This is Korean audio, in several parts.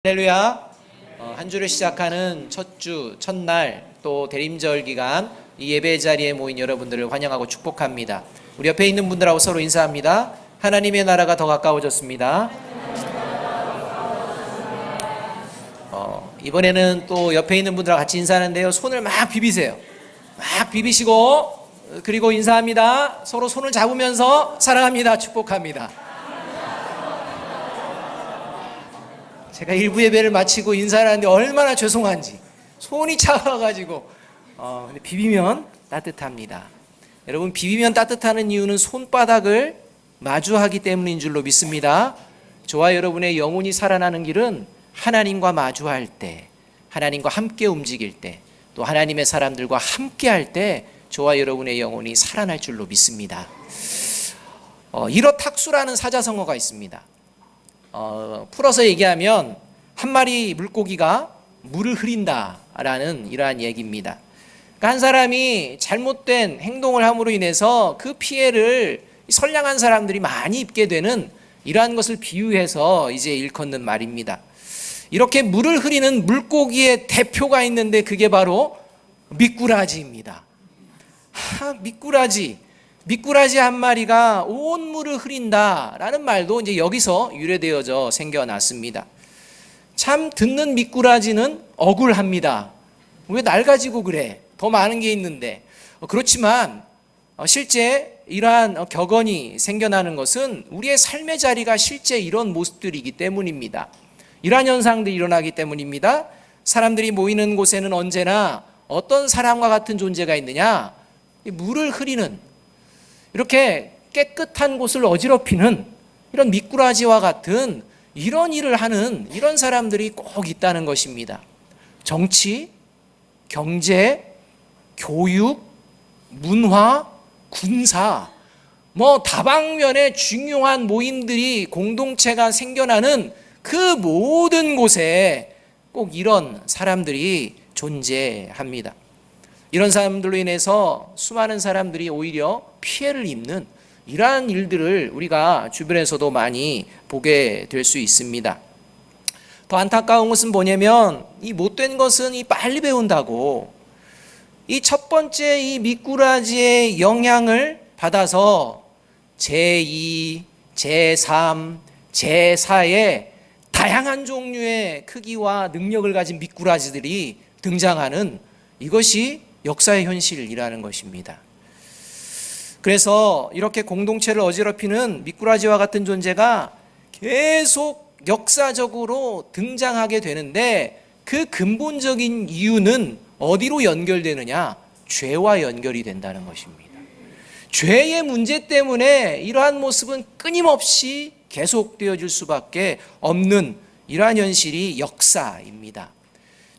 할렐루야. 한 주를 시작하는 첫 주, 첫날 또 대림절 기간 이 예배 자리에 모인 여러분들을 환영하고 축복합니다. 우리 옆에 있는 분들하고 서로 인사합니다. 하나님의 나라가 더 가까워졌습니다. 이번에는 또 옆에 있는 분들하고 같이 인사하는데요. 손을 막 비비세요. 막 비비시고 그리고 인사합니다. 서로 손을 잡으면서 사랑합니다. 축복합니다. 제가 일부 예배를 마치고 인사를 하는데 얼마나 죄송한지 손이 차가워가지고 근데 비비면 따뜻합니다. 여러분, 비비면 따뜻하는 이유는 손바닥을 마주하기 때문인 줄로 믿습니다. 저와 여러분의 영혼이 살아나는 길은 하나님과 마주할 때, 하나님과 함께 움직일 때, 또 하나님의 사람들과 함께 할 때 저와 여러분의 영혼이 살아날 줄로 믿습니다. 이러탁수라는 사자성어가 있습니다. 풀어서 얘기하면 한 마리 물고기가 물을 흐린다라는 이러한 얘기입니다. 그러니까 한 사람이 잘못된 행동을 함으로 인해서 그 피해를 선량한 사람들이 많이 입게 되는 이러한 것을 비유해서 이제 일컫는 말입니다. 이렇게 물을 흐리는 물고기의 대표가 있는데 그게 바로 미꾸라지입니다. 미꾸라지 한 마리가 온 물을 흐린다라는 말도 이제 여기서 유래되어져 생겨났습니다. 참 듣는 미꾸라지는 억울합니다. 왜 날 가지고 그래? 더 많은 게 있는데. 그렇지만 실제 이러한 격언이 생겨나는 것은 우리의 삶의 자리가 실제 이런 모습들이기 때문입니다. 이러한 현상들이 일어나기 때문입니다. 사람들이 모이는 곳에는 언제나 어떤 사람과 같은 존재가 있느냐? 물을 흐리는, 이렇게 깨끗한 곳을 어지럽히는 이런 미꾸라지와 같은 이런 일을 하는 이런 사람들이 꼭 있다는 것입니다. 정치, 경제, 교육, 문화, 군사, 다방면의 중요한 모임들이 공동체가 생겨나는 그 모든 곳에 꼭 이런 사람들이 존재합니다. 이런 사람들로 인해서 수많은 사람들이 오히려 피해를 입는 이러한 일들을 우리가 주변에서도 많이 보게 될 수 있습니다. 더 안타까운 것은 뭐냐면 이 못된 것은 이 빨리 배운다고 이 첫 번째 이 미꾸라지의 영향을 받아서 제2, 제3, 제4의 다양한 종류의 크기와 능력을 가진 미꾸라지들이 등장하는 이것이 역사의 현실이라는 것입니다. 그래서 이렇게 공동체를 어지럽히는 미꾸라지와 같은 존재가 계속 역사적으로 등장하게 되는데 그 근본적인 이유는 어디로 연결되느냐? 죄와 연결이 된다는 것입니다. 죄의 문제 때문에 이러한 모습은 끊임없이 계속되어질 수밖에 없는 이러한 현실이 역사입니다.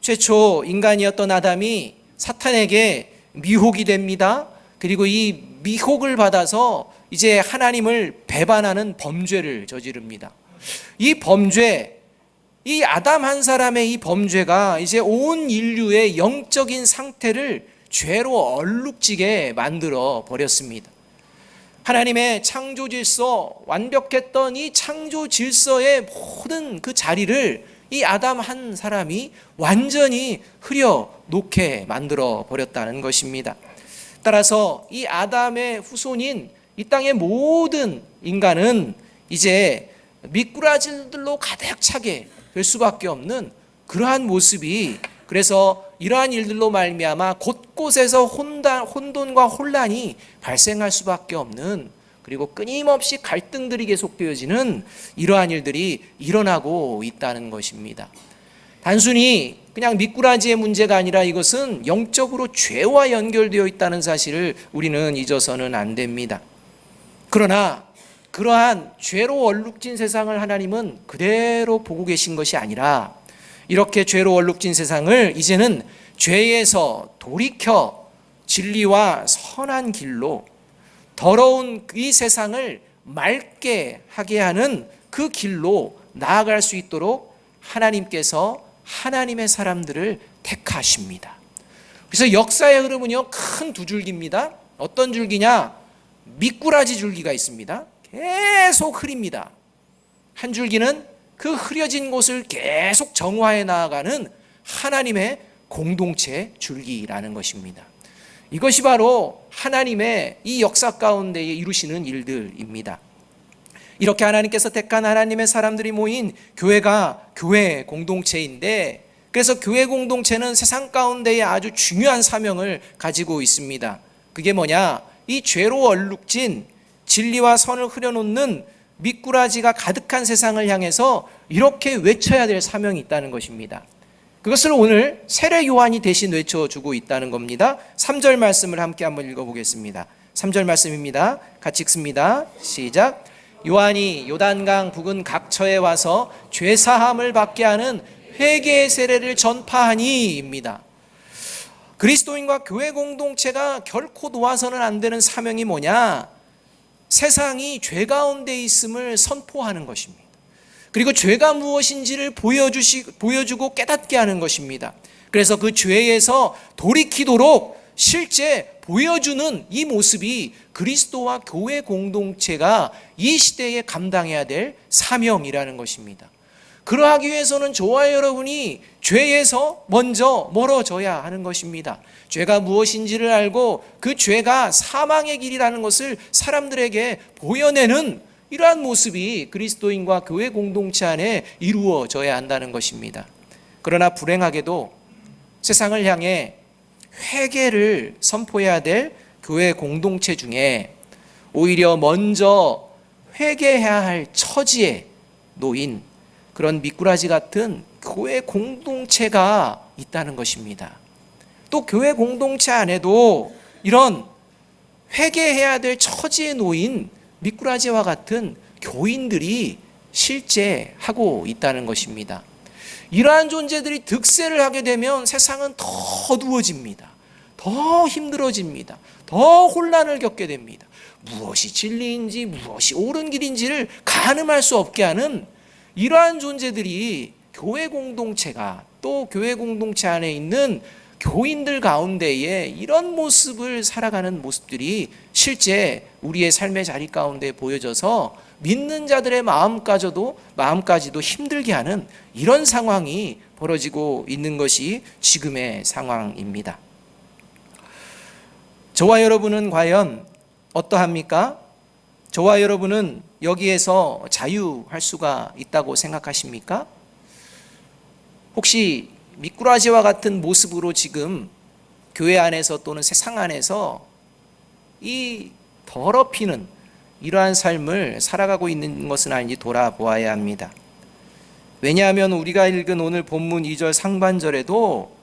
최초 인간이었던 아담이 사탄에게 미혹이 됩니다. 그리고 이 미혹을 받아서 이제 하나님을 배반하는 범죄를 저지릅니다. 이 범죄, 이 아담 한 사람의 이 범죄가 이제 온 인류의 영적인 상태를 죄로 얼룩지게 만들어 버렸습니다. 하나님의 창조 질서, 완벽했던 이 창조 질서의 모든 그 자리를 이 아담 한 사람이 완전히 흐려놓게 만들어 버렸다는 것입니다. 따라서 이 아담의 후손인 이 땅의 모든 인간은 이제 미꾸라지들로 가득 차게 될 수밖에 없는 그러한 모습이, 그래서 이러한 일들로 말미암아 곳곳에서 혼돈과 혼란이 발생할 수밖에 없는, 그리고 끊임없이 갈등들이 계속되어지는 이러한 일들이 일어나고 있다는 것입니다. 단순히 그냥 미꾸라지의 문제가 아니라 이것은 영적으로 죄와 연결되어 있다는 사실을 우리는 잊어서는 안 됩니다. 그러나 그러한 죄로 얼룩진 세상을 하나님은 그대로 보고 계신 것이 아니라 이렇게 죄로 얼룩진 세상을 이제는 죄에서 돌이켜 진리와 선한 길로, 더러운 이 세상을 맑게 하게 하는 그 길로 나아갈 수 있도록 하나님께서 하나님의 사람들을 택하십니다. 그래서 역사의 흐름은요, 큰 두 줄기입니다. 어떤 줄기냐? 미꾸라지 줄기가 있습니다. 계속 흐립니다. 한 줄기는 그 흐려진 곳을 계속 정화해 나아가는 하나님의 공동체 줄기라는 것입니다. 이것이 바로 하나님의 이 역사 가운데에 이루시는 일들입니다. 이렇게 하나님께서 택한 하나님의 사람들이 모인 교회가 교회 공동체인데, 그래서 교회 공동체는 세상 가운데에 아주 중요한 사명을 가지고 있습니다. 그게 뭐냐? 이 죄로 얼룩진 진리와 선을 흐려놓는 미꾸라지가 가득한 세상을 향해서 이렇게 외쳐야 될 사명이 있다는 것입니다. 그것을 오늘 세례 요한이 대신 외쳐주고 있다는 겁니다. 3절 말씀을 함께 한번 읽어보겠습니다. 3절 말씀입니다. 같이 읽습니다. 시작. 요한이 요단강 부근 각처에 와서 죄사함을 받게 하는 회개의 세례를 전파하니입니다. 그리스도인과 교회 공동체가 결코 놓아서는 안 되는 사명이 뭐냐? 세상이 죄 가운데 있음을 선포하는 것입니다. 그리고 죄가 무엇인지를 보여주고 깨닫게 하는 것입니다. 그래서 그 죄에서 돌이키도록 실제 보여주는 이 모습이 그리스도와 교회 공동체가 이 시대에 감당해야 될 사명이라는 것입니다. 그러하기 위해서는 저와 여러분이 죄에서 먼저 멀어져야 하는 것입니다. 죄가 무엇인지를 알고 그 죄가 사망의 길이라는 것을 사람들에게 보여내는 이러한 모습이 그리스도인과 교회 공동체 안에 이루어져야 한다는 것입니다. 그러나 불행하게도 세상을 향해 회개를 선포해야 될 교회 공동체 중에 오히려 먼저 회개해야 할 처지에 놓인 그런 미꾸라지 같은 교회 공동체가 있다는 것입니다. 또 교회 공동체 안에도 이런 회개해야 될 처지에 놓인 미꾸라지와 같은 교인들이 실제 하고 있다는 것입니다. 이러한 존재들이 득세를 하게 되면 세상은 더 어두워집니다. 더 힘들어집니다. 더 혼란을 겪게 됩니다. 무엇이 진리인지 무엇이 옳은 길인지를 가늠할 수 없게 하는 이러한 존재들이 교회 공동체가, 또 교회 공동체 안에 있는 교인들 가운데에 이런 모습을 살아가는 모습들이 실제 우리의 삶의 자리 가운데 보여져서 믿는 자들의 마음까지도 힘들게 하는 이런 상황이 벌어지고 있는 것이 지금의 상황입니다. 저와 여러분은 과연 어떠합니까? 저와 여러분은 여기에서 자유할 수가 있다고 생각하십니까? 혹시 미꾸라지와 같은 모습으로 지금 교회 안에서 또는 세상 안에서 이 더럽히는 이러한 삶을 살아가고 있는 것은 아닌지 돌아보아야 합니다. 왜냐하면 우리가 읽은 오늘 본문 2절 상반절에도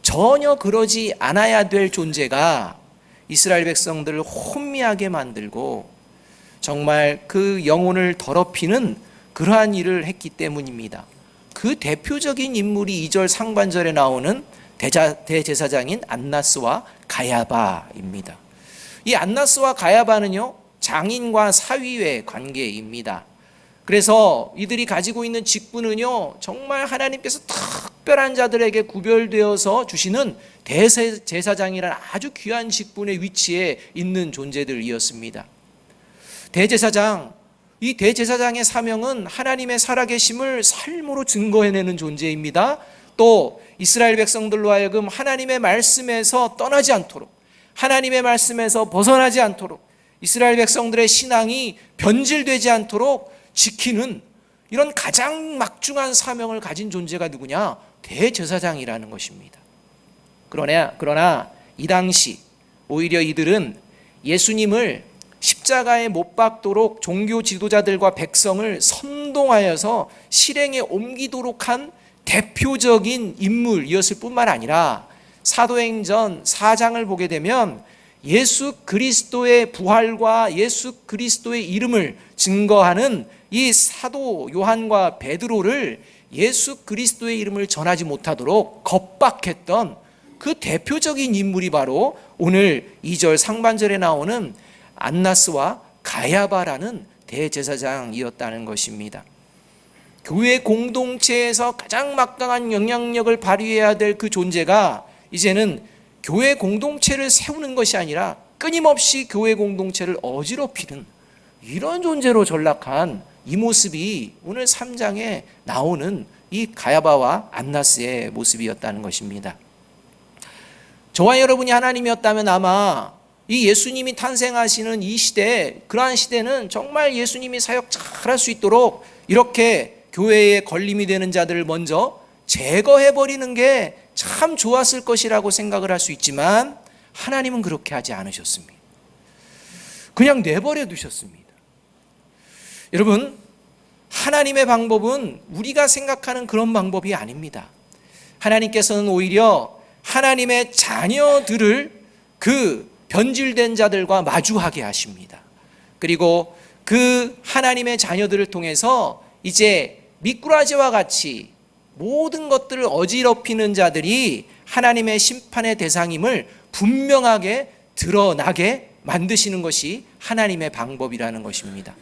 전혀 그러지 않아야 될 존재가 이스라엘 백성들을 혼미하게 만들고 정말 그 영혼을 더럽히는 그러한 일을 했기 때문입니다. 그 대표적인 인물이 2절 상반절에 나오는 대제사장인 안나스와 가야바입니다. 이 안나스와 가야바는요, 장인과 사위의 관계입니다. 그래서 이들이 가지고 있는 직분은요, 정말 하나님께서 특별한 자들에게 구별되어서 주시는 대제사장이라는 아주 귀한 직분의 위치에 있는 존재들이었습니다. 이 대제사장의 사명은 하나님의 살아계심을 삶으로 증거해내는 존재입니다. 또 이스라엘 백성들로 하여금 하나님의 말씀에서 떠나지 않도록, 하나님의 말씀에서 벗어나지 않도록, 이스라엘 백성들의 신앙이 변질되지 않도록 지키는 이런 가장 막중한 사명을 가진 존재가 누구냐? 대제사장이라는 것입니다. 그러나 이 당시 오히려 이들은 예수님을 십자가에 못 박도록 종교 지도자들과 백성을 선동하여서 실행에 옮기도록 한 대표적인 인물이었을 뿐만 아니라 사도행전 4장을 보게 되면 예수 그리스도의 부활과 예수 그리스도의 이름을 증거하는 이 사도 요한과 베드로를 예수 그리스도의 이름을 전하지 못하도록 겁박했던 그 대표적인 인물이 바로 오늘 2절 상반절에 나오는 안나스와 가야바라는 대제사장이었다는 것입니다. 교회 공동체에서 가장 막강한 영향력을 발휘해야 될 그 존재가 이제는 교회 공동체를 세우는 것이 아니라 끊임없이 교회 공동체를 어지럽히는 이런 존재로 전락한 이 모습이 오늘 3장에 나오는 이 가야바와 안나스의 모습이었다는 것입니다. 저와 여러분이 하나님이었다면 아마 이 예수님이 탄생하시는 이 시대, 그러한 시대는 정말 예수님이 사역 잘할 수 있도록 이렇게 교회에 걸림이 되는 자들을 먼저 제거해버리는 게 참 좋았을 것이라고 생각을 할 수 있지만 하나님은 그렇게 하지 않으셨습니다. 그냥 내버려 두셨습니다. 여러분, 하나님의 방법은 우리가 생각하는 그런 방법이 아닙니다. 하나님께서는 오히려 하나님의 자녀들을 그 변질된 자들과 마주하게 하십니다. 그리고 그 하나님의 자녀들을 통해서 이제 미꾸라지와 같이 모든 것들을 어지럽히는 자들이 하나님의 심판의 대상임을 분명하게 드러나게 만드시는 것이 하나님의 방법이라는 것입니다.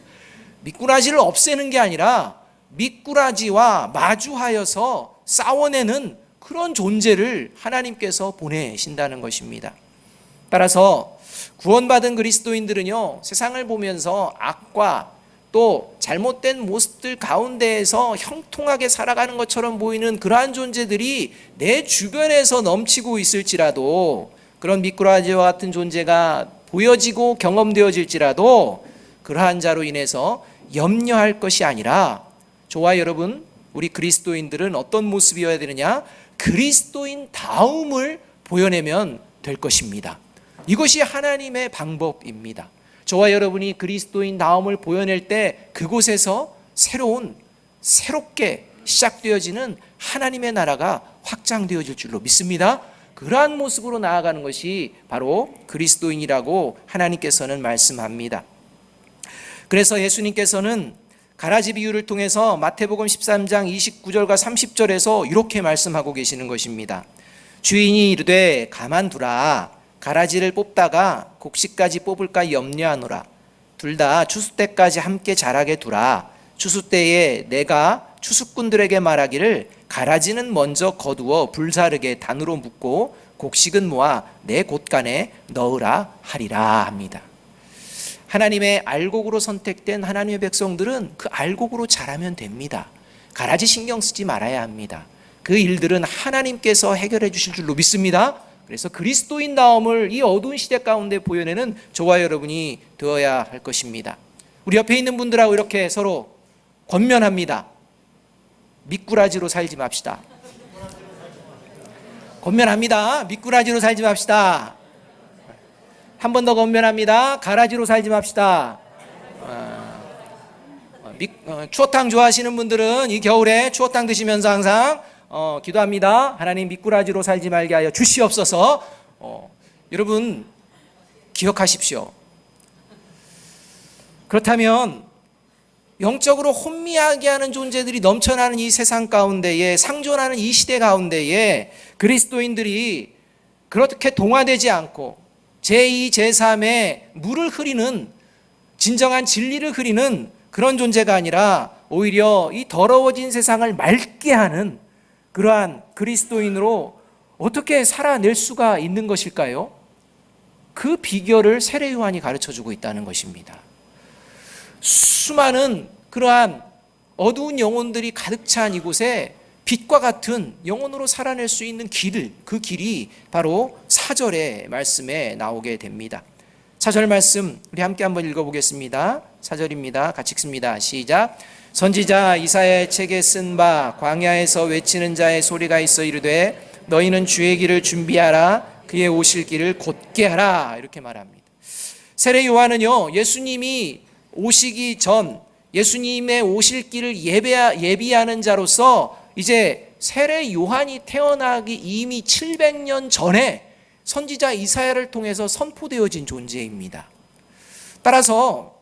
미꾸라지를 없애는 게 아니라 미꾸라지와 마주하여서 싸워내는 그런 존재를 하나님께서 보내신다는 것입니다. 따라서 구원받은 그리스도인들은요, 세상을 보면서 악과 또 잘못된 모습들 가운데에서 형통하게 살아가는 것처럼 보이는 그러한 존재들이 내 주변에서 넘치고 있을지라도, 그런 미꾸라지와 같은 존재가 보여지고 경험되어질지라도 그러한 자로 인해서 염려할 것이 아니라, 저와 여러분, 우리 그리스도인들은 어떤 모습이어야 되느냐? 그리스도인 다움을 보여내면 될 것입니다. 이것이 하나님의 방법입니다. 저와 여러분이 그리스도인 다움을 보여낼 때 그곳에서 새롭게 시작되어지는 하나님의 나라가 확장되어질 줄로 믿습니다. 그러한 모습으로 나아가는 것이 바로 그리스도인이라고 하나님께서는 말씀합니다. 그래서 예수님께서는 가라지 비유를 통해서 마태복음 13장 29절과 30절에서 이렇게 말씀하고 계시는 것입니다. 주인이 이르되 가만두라. 가라지를 뽑다가 곡식까지 뽑을까 염려하노라. 둘 다 추수 때까지 함께 자라게 두라. 추수 때에 내가 추수꾼들에게 말하기를 가라지는 먼저 거두어 불사르게 단으로 묶고 곡식은 모아 내 곳간에 넣으라 하리라 합니다. 하나님의 알곡으로 선택된 하나님의 백성들은 그 알곡으로 자라면 됩니다. 가라지 신경 쓰지 말아야 합니다. 그 일들은 하나님께서 해결해 주실 줄로 믿습니다. 그래서 그리스도인다움을 이 어두운 시대 가운데 보여내는 저와 여러분이 되어야 할 것입니다. 우리 옆에 있는 분들하고 이렇게 서로 권면합니다. 미꾸라지로 살지 맙시다. 권면합니다. 미꾸라지로 살지 맙시다. 한 번 더 권면합니다. 가라지로 살지 맙시다. 추어탕 좋아하시는 분들은 이 겨울에 추어탕 드시면서 항상 기도합니다. 하나님 미꾸라지로 살지 말게 하여 주시옵소서. 여러분 기억하십시오. 그렇다면 영적으로 혼미하게 하는 존재들이 넘쳐나는 이 세상 가운데에, 상존하는 이 시대 가운데에 그리스도인들이 그렇게 동화되지 않고 제2, 제3의 물을 흐리는, 진정한 진리를 흐리는 그런 존재가 아니라 오히려 이 더러워진 세상을 맑게 하는 그러한 그리스도인으로 어떻게 살아낼 수가 있는 것일까요? 그 비결을 세례 요한이 가르쳐주고 있다는 것입니다. 수많은 그러한 어두운 영혼들이 가득 찬 이곳에 빛과 같은 영혼으로 살아낼 수 있는 길을, 그 길이 바로 4절의 말씀에 나오게 됩니다. 4절 말씀 우리 함께 한번 읽어보겠습니다. 4절입니다. 같이 읽습니다. 시작. 선지자 이사야의 책에 쓴 바 광야에서 외치는 자의 소리가 있어 이르되 너희는 주의 길을 준비하라. 그의 오실 길을 곧게 하라. 이렇게 말합니다. 세례 요한은요, 예수님이 오시기 전, 예수님의 오실 길을 예비하는 자로서 이제 세례 요한이 태어나기 이미 700년 전에 선지자 이사야를 통해서 선포되어진 존재입니다. 따라서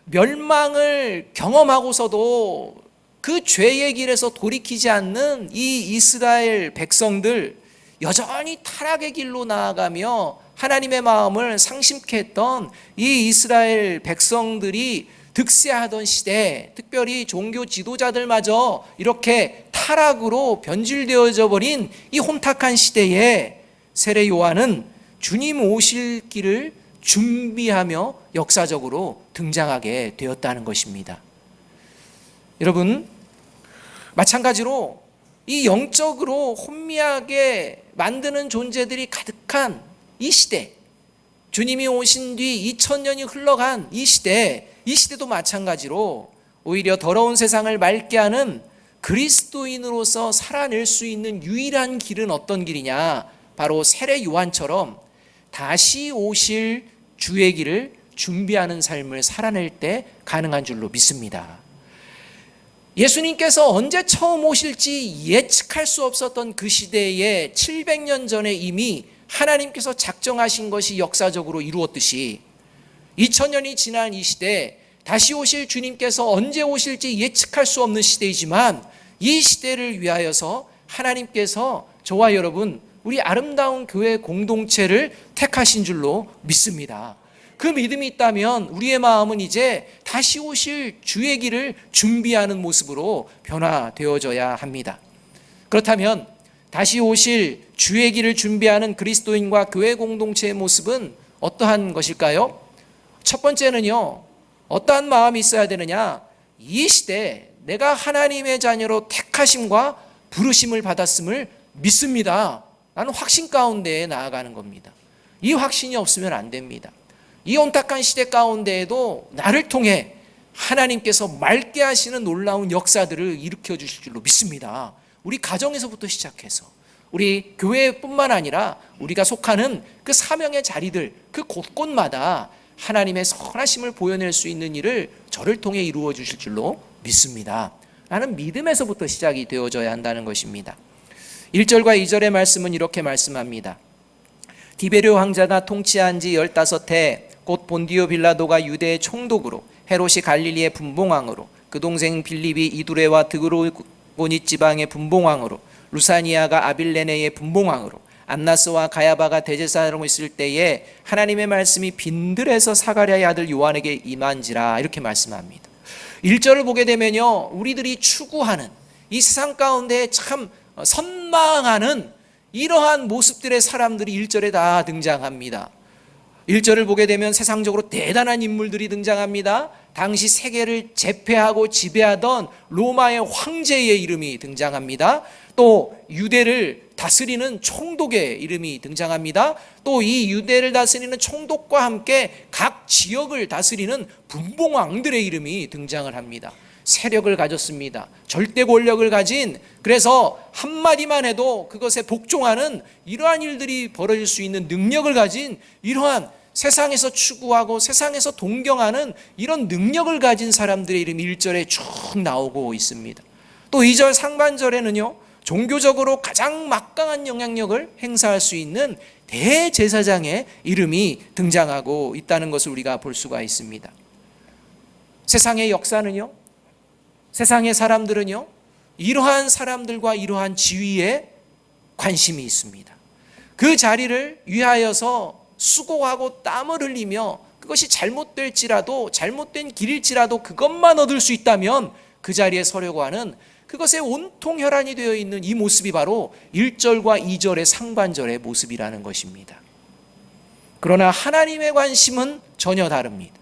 멸망을 경험하고서도 그 죄의 길에서 돌이키지 않는 이 이스라엘 백성들, 여전히 타락의 길로 나아가며 하나님의 마음을 상심케 했던 이 이스라엘 백성들이 득세하던 시대, 특별히 종교 지도자들마저 이렇게 타락으로 변질되어져 버린 이 혼탁한 시대에 세례 요한은 주님 오실 길을 준비하며 역사적으로 등장하게 되었다는 것입니다. 여러분, 마찬가지로 이 영적으로 혼미하게 만드는 존재들이 가득한 이 시대, 주님이 오신 뒤 2000년이 흘러간 이 시대도 마찬가지로 오히려 더러운 세상을 맑게 하는 그리스도인으로서 살아낼 수 있는 유일한 길은 어떤 길이냐? 바로 세례 요한처럼 다시 오실 주의 길을 준비하는 삶을 살아낼 때 가능한 줄로 믿습니다. 예수님께서 언제 처음 오실지 예측할 수 없었던 그 시대에 700년 전에 이미 하나님께서 작정하신 것이 역사적으로 이루었듯이 2000년이 지난 이 시대, 다시 오실 주님께서 언제 오실지 예측할 수 없는 시대이지만 이 시대를 위하여서 하나님께서 저와 여러분, 우리 아름다운 교회 공동체를 택하신 줄로 믿습니다. 그 믿음이 있다면 우리의 마음은 이제 다시 오실 주의 길을 준비하는 모습으로 변화되어져야 합니다. 그렇다면 다시 오실 주의 길을 준비하는 그리스도인과 교회 공동체의 모습은 어떠한 것일까요? 첫 번째는요, 어떠한 마음이 있어야 되느냐? 이 시대 내가 하나님의 자녀로 택하심과 부르심을 받았음을 믿습니다. 나는 확신 가운데에 나아가는 겁니다. 이 확신이 없으면 안 됩니다. 이 온탁한 시대 가운데에도 나를 통해 하나님께서 맑게 하시는 놀라운 역사들을 일으켜 주실 줄로 믿습니다. 우리 가정에서부터 시작해서 우리 교회뿐만 아니라 우리가 속하는 그 사명의 자리들, 그 곳곳마다 하나님의 선하심을 보여낼 수 있는 일을 저를 통해 이루어 주실 줄로 믿습니다. 라는 믿음에서부터 시작이 되어져야 한다는 것입니다. 1절과 2절의 말씀은 이렇게 말씀합니다. 디베르 왕자가 통치한 지 15해 곧 본디오 빌라도가 유대의 총독으로, 헤롯이 갈릴리의 분봉왕으로, 그 동생 빌립이 이두레와 드그로고니 지방의 분봉왕으로, 루사니아가 아빌레네의 분봉왕으로, 안나스와 가야바가 대제사장으로 있을 때에 하나님의 말씀이 빈들에서 사가랴의 아들 요한에게 임한지라, 이렇게 말씀합니다. 1절을 보게 되면요, 우리들이 추구하는 이 세상 가운데 참 선망하는 이러한 모습들의 사람들이 1절에 다 등장합니다. 1절을 보게 되면 세상적으로 대단한 인물들이 등장합니다. 당시 세계를 제패하고 지배하던 로마의 황제의 이름이 등장합니다. 또 유대를 다스리는 총독의 이름이 등장합니다. 또 이 유대를 다스리는 총독과 함께 각 지역을 다스리는 분봉왕들의 이름이 등장을 합니다. 세력을 가졌습니다. 절대 권력을 가진, 그래서 한마디만 해도 그것에 복종하는 이러한 일들이 벌어질 수 있는 능력을 가진, 이러한 세상에서 추구하고 세상에서 동경하는 이런 능력을 가진 사람들의 이름이 1절에 쭉 나오고 있습니다. 또 2절 상반절에는요, 종교적으로 가장 막강한 영향력을 행사할 수 있는 대제사장의 이름이 등장하고 있다는 것을 우리가 볼 수가 있습니다. 세상의 역사는요, 세상의 사람들은요, 이러한 사람들과 이러한 지위에 관심이 있습니다. 그 자리를 위하여서 수고하고 땀을 흘리며 그것이 잘못될지라도, 잘못된 길일지라도 그것만 얻을 수 있다면 그 자리에 서려고 하는, 그것에 온통 혈안이 되어 있는 이 모습이 바로 1절과 2절의 상반절의 모습이라는 것입니다. 그러나 하나님의 관심은 전혀 다릅니다.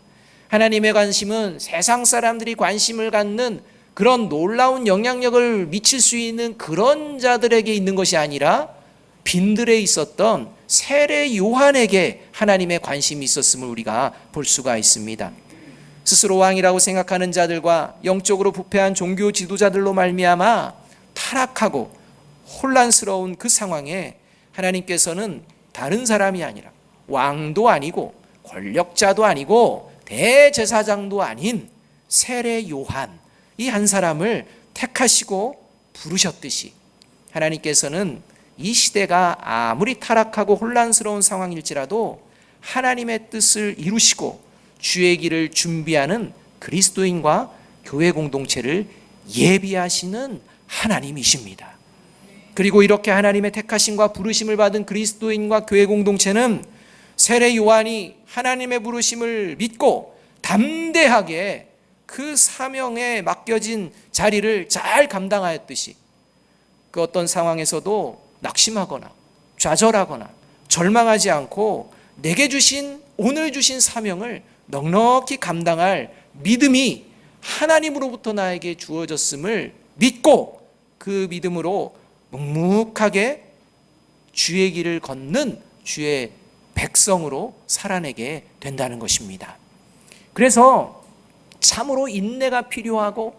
하나님의 관심은 세상 사람들이 관심을 갖는 그런 놀라운 영향력을 미칠 수 있는 그런 자들에게 있는 것이 아니라 빈들에 있었던 세례 요한에게 하나님의 관심이 있었음을 우리가 볼 수가 있습니다. 스스로 왕이라고 생각하는 자들과 영적으로 부패한 종교 지도자들로 말미암아 타락하고 혼란스러운 그 상황에 하나님께서는 다른 사람이 아니라 왕도 아니고 권력자도 아니고 대제사장도 아닌 세례 요한, 이 한 사람을 택하시고 부르셨듯이 하나님께서는 이 시대가 아무리 타락하고 혼란스러운 상황일지라도 하나님의 뜻을 이루시고 주의 길을 준비하는 그리스도인과 교회 공동체를 예비하시는 하나님이십니다. 그리고 이렇게 하나님의 택하심과 부르심을 받은 그리스도인과 교회 공동체는 세례 요한이 하나님의 부르심을 믿고 담대하게 그 사명에 맡겨진 자리를 잘 감당하였듯이 그 어떤 상황에서도 낙심하거나 좌절하거나 절망하지 않고 내게 주신, 오늘 주신 사명을 넉넉히 감당할 믿음이 하나님으로부터 나에게 주어졌음을 믿고 그 믿음으로 묵묵하게 주의 길을 걷는 주의 백성으로 살아내게 된다는 것입니다. 그래서 참으로 인내가 필요하고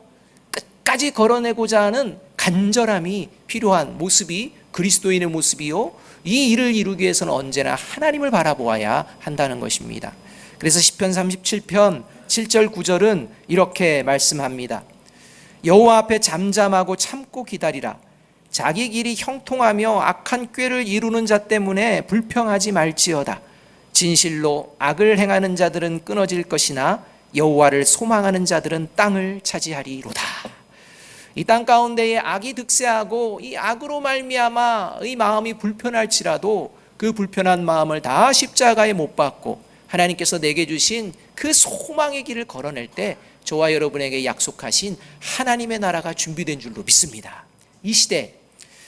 끝까지 걸어내고자 하는 간절함이 필요한 모습이 그리스도인의 모습이요, 이 일을 이루기 위해서는 언제나 하나님을 바라보아야 한다는 것입니다. 그래서 시편 37편 7절 9절은 이렇게 말씀합니다. 여호와 앞에 잠잠하고 참고 기다리라. 자기 길이 형통하며 악한 꾀를 이루는 자 때문에 불평하지 말지어다. 진실로 악을 행하는 자들은 끊어질 것이나 여호와를 소망하는 자들은 땅을 차지하리로다. 이 땅 가운데에 악이 득세하고 이 악으로 말미암아 이 마음이 불편할지라도 그 불편한 마음을 다 십자가에 못 박고 하나님께서 내게 주신 그 소망의 길을 걸어낼 때 저와 여러분에게 약속하신 하나님의 나라가 준비된 줄로 믿습니다. 이 시대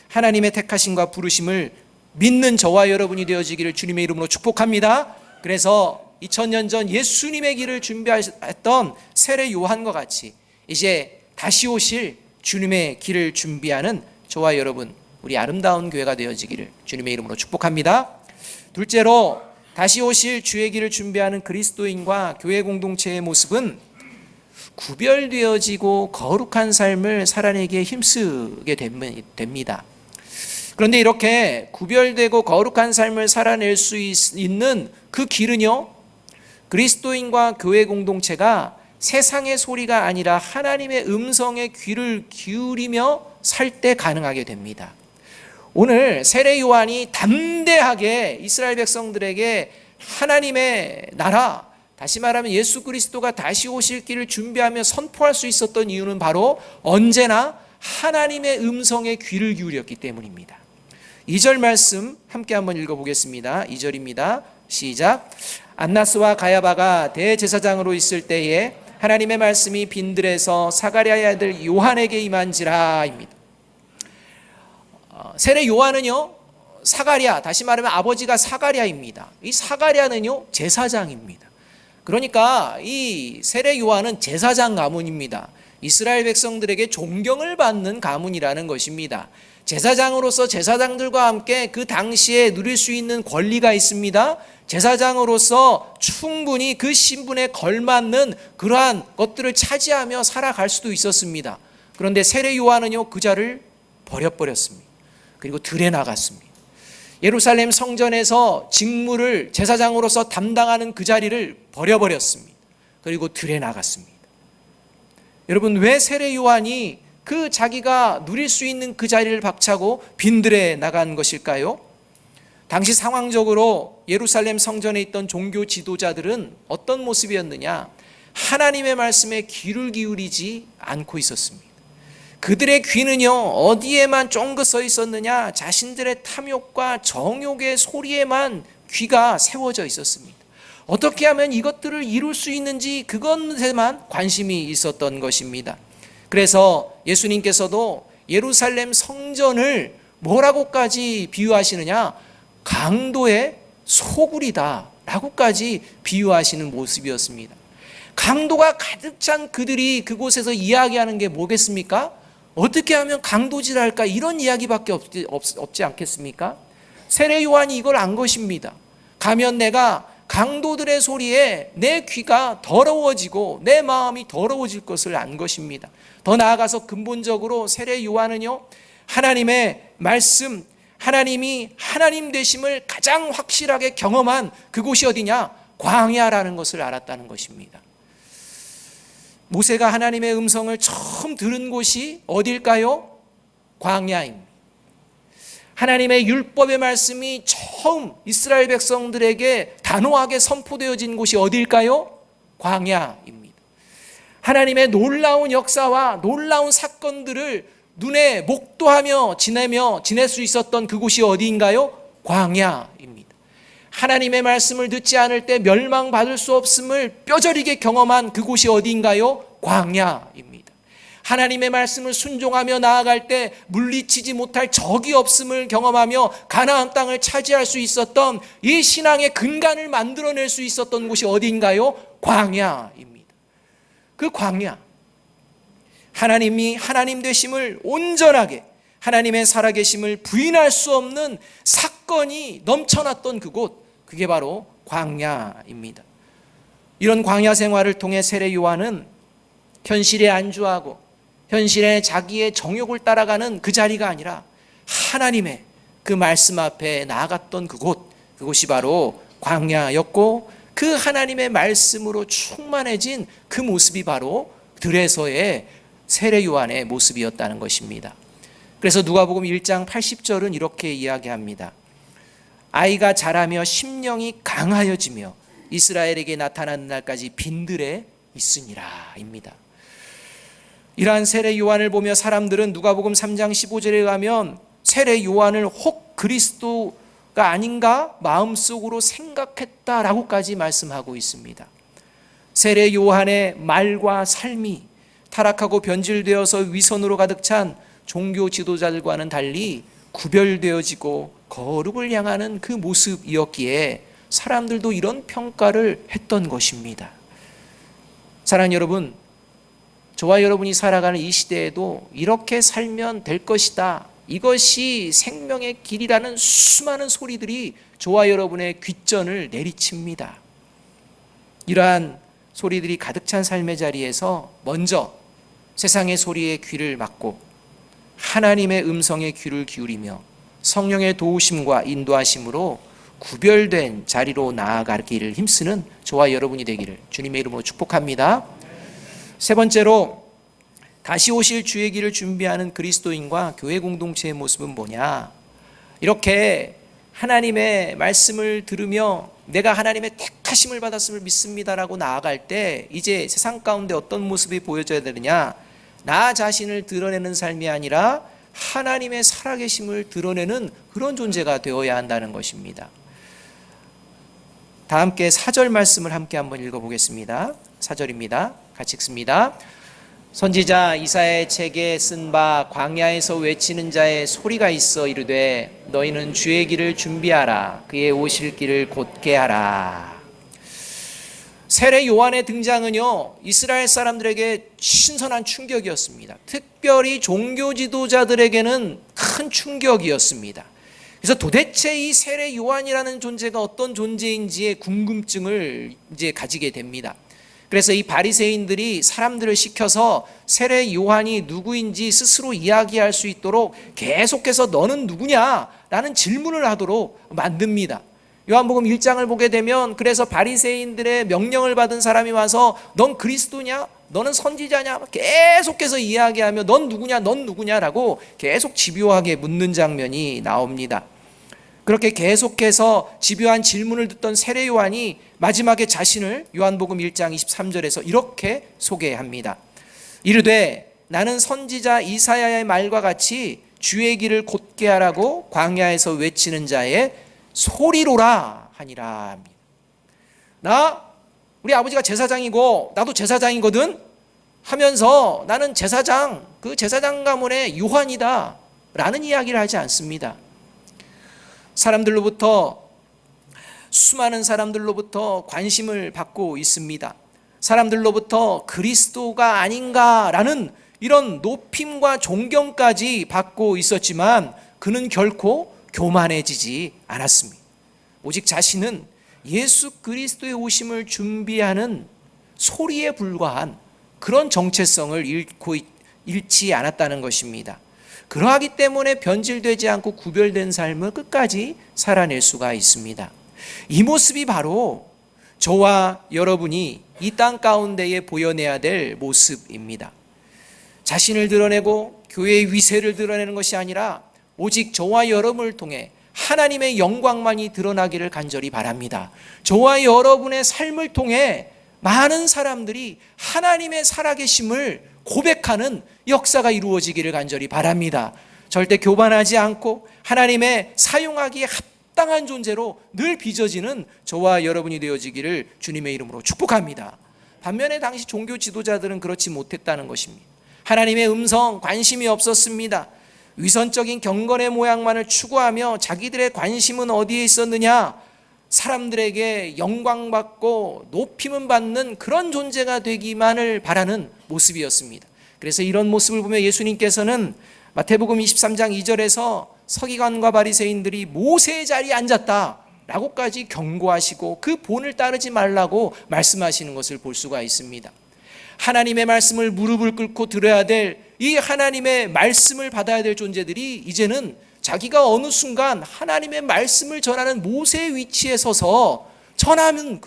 하나님의 택하심과 부르심을 믿는 저와 여러분이 되어지기를 주님의 이름으로 축복합니다. 그래서 2000년 전 예수님의 길을 준비했던 세례 요한과 같이 이제 다시 오실 주님의 길을 준비하는 저와 여러분, 우리 아름다운 교회가 되어지기를 주님의 이름으로 축복합니다. 둘째로, 다시 오실 주의 길을 준비하는 그리스도인과 교회 공동체의 모습은 구별되어지고 거룩한 삶을 살아내기에 힘쓰게 됩니다. 그런데 이렇게 구별되고 거룩한 삶을 살아낼 수 있는 그 길은요, 그리스도인과 교회 공동체가 세상의 소리가 아니라 하나님의 음성에 귀를 기울이며 살 때 가능하게 됩니다. 오늘 세례 요한이 담대하게 이스라엘 백성들에게 하나님의 나라, 다시 말하면 예수 그리스도가 다시 오실 길을 준비하며 선포할 수 있었던 이유는 바로 언제나 하나님의 음성에 귀를 기울였기 때문입니다. 2절 말씀 함께 한번 읽어보겠습니다. 2절입니다. 시작. 안나스와 가야바가 대제사장으로 있을 때에 하나님의 말씀이 빈들에서 사가랴의 아들 요한에게 임한지라입니다. 세례 요한은요, 사가랴, 다시 말하면 아버지가 사가랴입니다. 이 사가랴는요, 제사장입니다. 그러니까 이 세례 요한은 제사장 가문입니다. 이스라엘 백성들에게 존경을 받는 가문이라는 것입니다. 제사장으로서 제사장들과 함께 그 당시에 누릴 수 있는 권리가 있습니다. 제사장으로서 충분히 그 신분에 걸맞는 그러한 것들을 차지하며 살아갈 수도 있었습니다. 그런데 세례 요한은요, 그 자를 버려버렸습니다. 그리고 들에 나갔습니다. 예루살렘 성전에서 직무를 제사장으로서 담당하는 그 자리를 버려버렸습니다. 그리고 들에 나갔습니다. 여러분, 왜 세례 요한이 그 자기가 누릴 수 있는 그 자리를 박차고 빈들에 나간 것일까요? 당시 상황적으로 예루살렘 성전에 있던 종교 지도자들은 어떤 모습이었느냐? 하나님의 말씀에 귀를 기울이지 않고 있었습니다. 그들의 귀는요, 어디에만 쫑긋 서 있었느냐? 자신들의 탐욕과 정욕의 소리에만 귀가 세워져 있었습니다. 어떻게 하면 이것들을 이룰 수 있는지 그것에만 관심이 있었던 것입니다. 그래서 예수님께서도 예루살렘 성전을 뭐라고까지 비유하시느냐? 강도의 소굴이다 라고까지 비유하시는 모습이었습니다. 강도가 가득 찬 그들이 그곳에서 이야기하는 게 뭐겠습니까? 어떻게 하면 강도질할까? 이런 이야기밖에 없지 않겠습니까? 세례 요한이 이걸 안 것입니다. 가면 내가 강도들의 소리에 내 귀가 더러워지고 내 마음이 더러워질 것을 안 것입니다. 더 나아가서 근본적으로 세례 요한은요, 하나님의 말씀, 하나님이 하나님 되심을 가장 확실하게 경험한 그곳이 어디냐? 광야라는 것을 알았다는 것입니다. 모세가 하나님의 음성을 처음 들은 곳이 어딜까요? 광야입니다. 하나님의 율법의 말씀이 처음 이스라엘 백성들에게 단호하게 선포되어진 곳이 어딜까요? 광야입니다. 하나님의 놀라운 역사와 놀라운 사건들을 눈에 목도하며 지낼 수 있었던 그곳이 어디인가요? 광야입니다. 하나님의 말씀을 듣지 않을 때 멸망받을 수 없음을 뼈저리게 경험한 그곳이 어디인가요? 광야입니다. 하나님의 말씀을 순종하며 나아갈 때 물리치지 못할 적이 없음을 경험하며 가나안 땅을 차지할 수 있었던 이 신앙의 근간을 만들어낼 수 있었던 곳이 어디인가요? 광야입니다. 그 광야, 하나님이 하나님 되심을 온전하게, 하나님의 살아계심을 부인할 수 없는 사건이 넘쳐났던 그곳, 그게 바로 광야입니다. 이런 광야 생활을 통해 세례 요한은 현실에 안주하고 현실에 자기의 정욕을 따라가는 그 자리가 아니라 하나님의 그 말씀 앞에 나아갔던 그곳이 바로 광야였고, 그 하나님의 말씀으로 충만해진 그 모습이 바로 들에서의 세례 요한의 모습이었다는 것입니다. 그래서 누가복음 1장 80절은 이렇게 이야기합니다. 아이가 자라며 심령이 강하여지며 이스라엘에게 나타나는 날까지 빈들에 있으니라 입니다. 이러한 세례 요한을 보며 사람들은 누가복음 3장 15절에 가면 세례 요한을 혹 그리스도가 아닌가 마음속으로 생각했다라고까지 말씀하고 있습니다. 세례 요한의 말과 삶이 타락하고 변질되어서 위선으로 가득 찬 종교 지도자들과는 달리 구별되어지고 거룩을 향하는 그 모습이었기에 사람들도 이런 평가를 했던 것입니다. 사랑하는 여러분, 저와 여러분이 살아가는 이 시대에도 이렇게 살면 될 것이다, 이것이 생명의 길이라는 수많은 소리들이 저와 여러분의 귓전을 내리칩니다. 이러한 소리들이 가득 찬 삶의 자리에서 먼저 세상의 소리에 귀를 막고 하나님의 음성에 귀를 기울이며 성령의 도우심과 인도하심으로 구별된 자리로 나아가기를 힘쓰는 저와 여러분이 되기를 주님의 이름으로 축복합니다. 세 번째로, 다시 오실 주의 길을 준비하는 그리스도인과 교회 공동체의 모습은 뭐냐? 이렇게 하나님의 말씀을 들으며 내가 하나님의 택하심을 받았음을 믿습니다라고 나아갈 때 이제 세상 가운데 어떤 모습이 보여져야 되느냐? 나 자신을 드러내는 삶이 아니라 하나님의 살아계심을 드러내는 그런 존재가 되어야 한다는 것입니다. 다 함께 4절 말씀을 함께 한번 읽어보겠습니다. 4절입니다. 같이 읽습니다. 선지자 이사야의 책에 쓴 바 광야에서 외치는 자의 소리가 있어 이르되 너희는 주의 길을 준비하라, 그의 오실 길을 곧게 하라. 세례 요한의 등장은요, 이스라엘 사람들에게 신선한 충격이었습니다. 특별히 종교 지도자들에게는 큰 충격이었습니다. 그래서 도대체 이 세례 요한이라는 존재가 어떤 존재인지의 궁금증을 이제 가지게 됩니다. 그래서 이 바리새인들이 사람들을 시켜서 세례 요한이 누구인지 스스로 이야기할 수 있도록 계속해서 너는 누구냐라는 질문을 하도록 만듭니다. 요한복음 1장을 보게 되면 그래서 바리새인들의 명령을 받은 사람이 와서 넌 그리스도냐? 너는 선지자냐? 계속해서 이야기하며 넌 누구냐? 넌 누구냐라고 계속 집요하게 묻는 장면이 나옵니다. 그렇게 계속해서 집요한 질문을 듣던 세례 요한이 마지막에 자신을 요한복음 1장 23절에서 이렇게 소개합니다. 이르되 나는 선지자 이사야의 말과 같이 주의 길을 곧게 하라고 광야에서 외치는 자의 소리로라 하니라. 우리 아버지가 제사장이고 나도 제사장이거든 하면서 나는 제사장, 그 제사장 가문의 요한이다 라는 이야기를 하지 않습니다. 수많은 사람들로부터 관심을 받고 있습니다. 사람들로부터 그리스도가 아닌가라는 이런 높임과 존경까지 받고 있었지만 그는 결코 교만해지지 않았습니다. 오직 자신은 예수 그리스도의 오심을 준비하는 소리에 불과한 그런 정체성을 잃지 않았다는 것입니다. 그러하기 때문에 변질되지 않고 구별된 삶을 끝까지 살아낼 수가 있습니다. 이 모습이 바로 저와 여러분이 이 땅 가운데에 보여내야 될 모습입니다. 자신을 드러내고 교회의 위세를 드러내는 것이 아니라 오직 저와 여러분을 통해 하나님의 영광만이 드러나기를 간절히 바랍니다. 저와 여러분의 삶을 통해 많은 사람들이 하나님의 살아계심을 고백하는 역사가 이루어지기를 간절히 바랍니다. 절대 교만하지 않고 하나님의 사용하기에 합당한 존재로 늘 빚어지는 저와 여러분이 되어지기를 주님의 이름으로 축복합니다. 반면에 당시 종교 지도자들은 그렇지 못했다는 것입니다. 하나님의 음성 관심이 없었습니다. 위선적인 경건의 모양만을 추구하며 자기들의 관심은 어디에 있었느냐? 사람들에게 영광받고 높임은 받는 그런 존재가 되기만을 바라는 모습이었습니다. 그래서 이런 모습을 보며 예수님께서는 마태복음 23장 2절에서 서기관과 바리새인들이 모세의 자리에 앉았다 라고까지 경고하시고 그 본을 따르지 말라고 말씀하시는 것을 볼 수가 있습니다. 하나님의 말씀을 무릎을 꿇고 들어야 될 이 하나님의 말씀을 받아야 될 존재들이 이제는 자기가 어느 순간 하나님의 말씀을 전하는 모세의 위치에 서서 전하는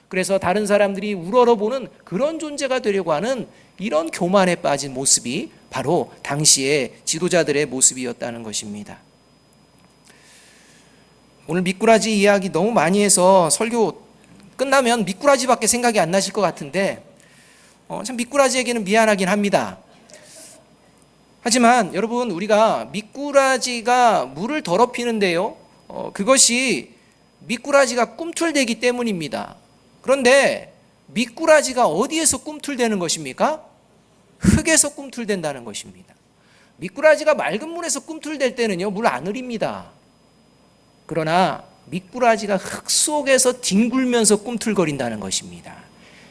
그래서 다른 사람들이 우러러보는 그런 존재가 되려고 하는 이런 교만에 빠진 모습이 바로 당시의 지도자들의 모습이었다는 것입니다. 오늘 미꾸라지 이야기 너무 많이 해서 설교 끝나면 미꾸라지밖에 생각이 안 나실 것 같은데 참 미꾸라지에게는 미안하긴 합니다. 하지만 여러분, 우리가 미꾸라지가 물을 더럽히는데요, 그것이 미꾸라지가 꿈틀대기 때문입니다. 그런데 미꾸라지가 어디에서 꿈틀대는 것입니까? 흙에서 꿈틀댄다는 것입니다. 미꾸라지가 맑은 물에서 꿈틀댈 때는요, 물 안 흐립니다. 그러나 미꾸라지가 흙 속에서 뒹굴면서 꿈틀거린다는 것입니다.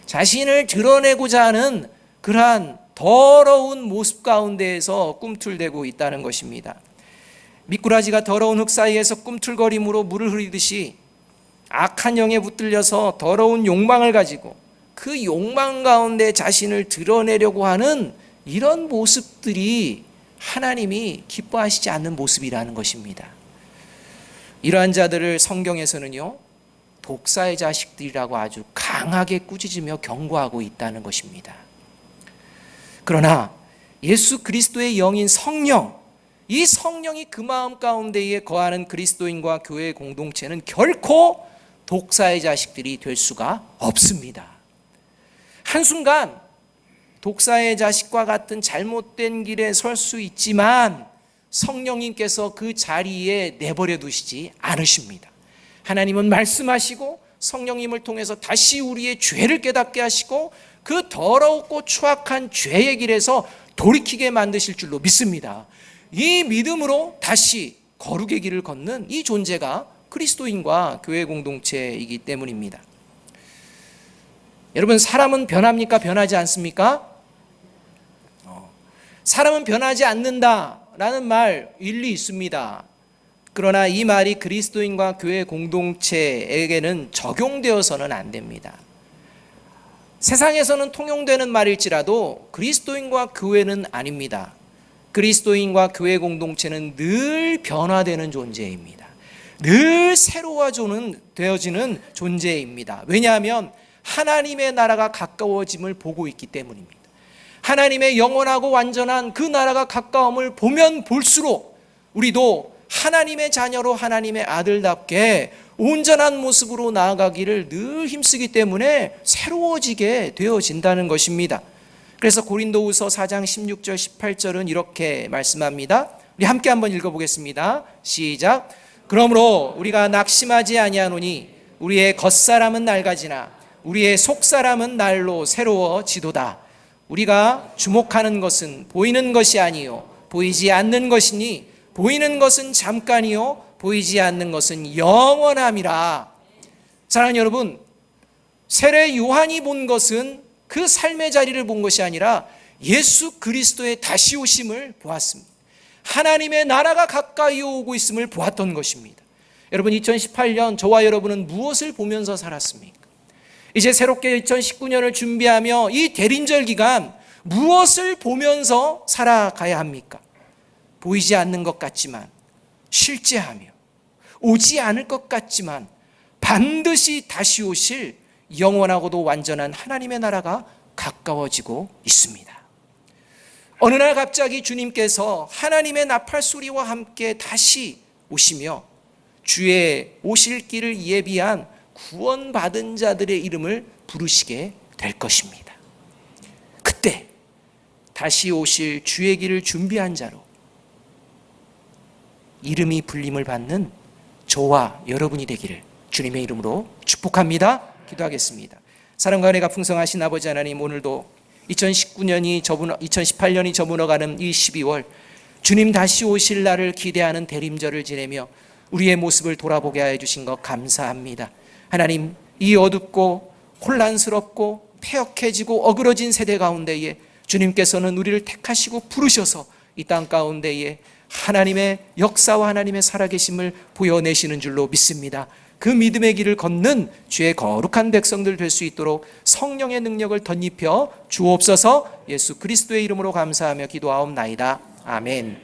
자신을 드러내고자 하는 그러한 더러운 모습 가운데에서 꿈틀대고 있다는 것입니다. 미꾸라지가 더러운 흙 사이에서 꿈틀거림으로 물을 흐리듯이 악한 영에 붙들려서 더러운 욕망을 가지고 그 욕망 가운데 자신을 드러내려고 하는 이런 모습들이 하나님이 기뻐하시지 않는 모습이라는 것입니다. 이러한 자들을 성경에서는요, 독사의 자식들이라고 아주 강하게 꾸짖으며 경고하고 있다는 것입니다. 그러나 예수 그리스도의 영인 성령, 이 성령이 그 마음 가운데에 거하는 그리스도인과 교회의 공동체는 결코 독사의 자식들이 될 수가 없습니다. 한순간 독사의 자식과 같은 잘못된 길에 설 수 있지만 성령님께서 그 자리에 내버려 두시지 않으십니다. 하나님은 말씀하시고 성령님을 통해서 다시 우리의 죄를 깨닫게 하시고 그 더럽고 추악한 죄의 길에서 돌이키게 만드실 줄로 믿습니다. 이 믿음으로 다시 거룩의 길을 걷는 이 존재가 그리스도인과 교회 공동체이기 때문입니다. 여러분, 사람은 변합니까? 변하지 않습니까? 사람은 변하지 않는다라는 말 일리 있습니다. 그러나 이 말이 그리스도인과 교회 공동체에게는 적용되어서는 안 됩니다. 세상에서는 통용되는 말일지라도 그리스도인과 교회는 아닙니다. 그리스도인과 교회 공동체는 늘 변화되는 존재입니다. 늘 되어지는 존재입니다. 왜냐하면 하나님의 나라가 가까워짐을 보고 있기 때문입니다. 하나님의 영원하고 완전한 그 나라가 가까움을 보면 볼수록 우리도 하나님의 자녀로 하나님의 아들답게 온전한 모습으로 나아가기를 늘 힘쓰기 때문에 새로워지게 되어진다는 것입니다. 그래서 고린도후서 4장 16절 18절은 이렇게 말씀합니다. 우리 함께 한번 읽어보겠습니다. 시작. 그러므로 우리가 낙심하지 아니하노니 우리의 겉사람은 낡아지나 우리의 속사람은 날로 새로워지도다. 우리가 주목하는 것은 보이는 것이 아니요 보이지 않는 것이니 보이는 것은 잠깐이요 보이지 않는 것은 영원함이라. 사랑하는 여러분, 세례 요한이 본 것은 그 삶의 자리를 본 것이 아니라 예수 그리스도의 다시 오심을 보았습니다. 하나님의 나라가 가까이 오고 있음을 보았던 것입니다. 여러분, 2018년 저와 여러분은 무엇을 보면서 살았습니까? 이제 새롭게 2019년을 준비하며 이 대림절 기간 무엇을 보면서 살아가야 합니까? 보이지 않는 것 같지만 실제하며 오지 않을 것 같지만 반드시 다시 오실 영원하고도 완전한 하나님의 나라가 가까워지고 있습니다. 어느 날 갑자기 주님께서 하나님의 나팔 소리와 함께 다시 오시며 주의 오실 길을 예비한 구원받은 자들의 이름을 부르시게 될 것입니다. 그때 다시 오실 주의 길을 준비한 자로 이름이 불림을 받는 저와 여러분이 되기를 주님의 이름으로 축복합니다. 기도하겠습니다. 사랑과 은혜가 풍성하신 아버지 하나님, 오늘도 2018년이 저물어가는 이 12월 주님 다시 오실 날을 기대하는 대림절을 지내며 우리의 모습을 돌아보게 하여 주신 것 감사합니다. 하나님, 이 어둡고 혼란스럽고 폐역해지고 어그러진 세대 가운데에 주님께서는 우리를 택하시고 부르셔서 이 땅 가운데에 하나님의 역사와 하나님의 살아계심을 보여내시는 줄로 믿습니다. 그 믿음의 길을 걷는 주의 거룩한 백성들 될 수 있도록 성령의 능력을 덧입혀 주옵소서. 예수 그리스도의 이름으로 감사하며 기도하옵나이다. 아멘.